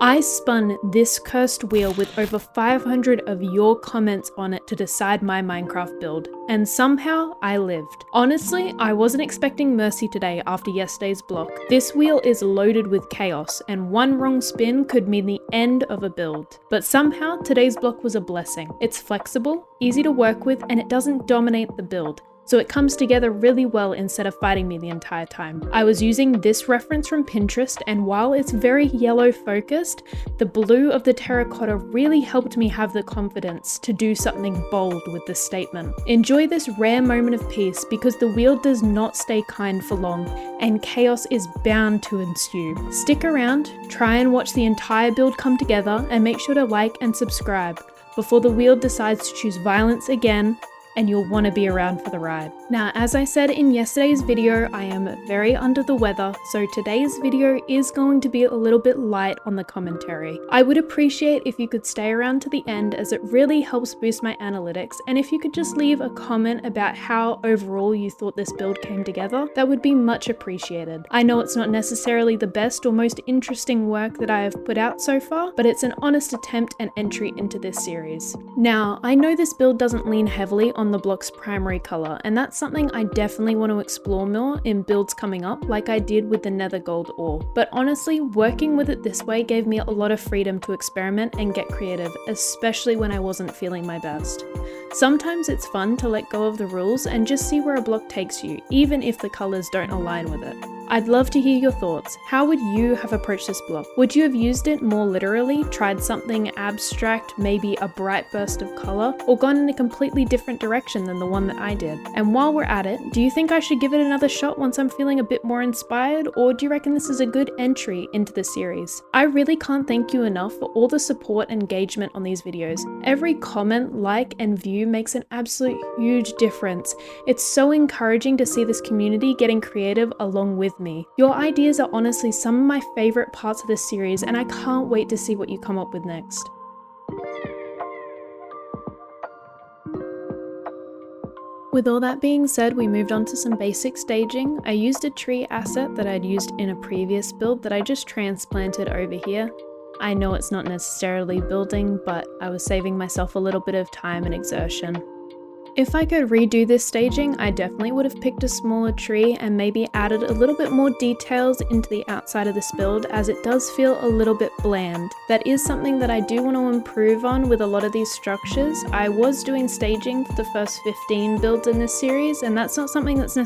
I spun this cursed wheel with over 500 of your comments on it to decide my Minecraft build, and somehow I lived. Honestly, I wasn't expecting mercy today after yesterday's block. This wheel is loaded with chaos, and one wrong spin could mean the end of a build. But somehow, today's block was a blessing. It's flexible, easy to work with, and it doesn't dominate the build, so it comes together really well instead of fighting me the entire time. I was using this reference from Pinterest, and while it's very yellow focused, the blue of the terracotta really helped me have the confidence to do something bold with this statement. Enjoy this rare moment of peace because the wheel does not stay kind for long, and chaos is bound to ensue. Stick around, try and watch the entire build come together, and make sure to like and subscribe before the wheel decides to choose violence again, and you'll want to be around for the ride. Now, as I said in yesterday's video, I am very under the weather, so today's video is going to be a little bit light on the commentary. I would appreciate if you could stay around to the end, as it really helps boost my analytics, and if you could just leave a comment about how overall you thought this build came together, that would be much appreciated. I know it's not necessarily the best or most interesting work that I have put out so far, but it's an honest attempt and entry into this series. Now, I know this build doesn't lean heavily on the block's primary color, and that's something I definitely want to explore more in builds coming up, like I did with the nether gold ore. But honestly, working with it this way gave me a lot of freedom to experiment and get creative, especially when I wasn't feeling my best. Sometimes it's fun to let go of the rules and just see where a block takes you, even if the colors don't align with it. I'd love to hear your thoughts. How would you have approached this block? Would you have used it more literally, tried something abstract, maybe a bright burst of color, or gone in a completely different direction than the one that I did? And while we're at it, do you think I should give it another shot once I'm feeling a bit more inspired, or do you reckon this is a good entry into the series? I really can't thank you enough for all the support and engagement on these videos. Every comment, like, and view makes an absolute huge difference. It's so encouraging to see this community getting creative along with me. Your ideas are honestly some of my favorite parts of this series, and I can't wait to see what you come up with next. With all that being said, we moved on to some basic staging. I used a tree asset that I'd used in a previous build that I just transplanted over here. I know it's not necessarily building, but I was saving myself a little bit of time and exertion. If I could redo this staging, I definitely would have picked a smaller tree and maybe added a little bit more details into the outside of this build, as it does feel a little bit bland. That is something that I do want to improve on with a lot of these structures. I was doing staging for the first 15 builds in this series, and that's not something that's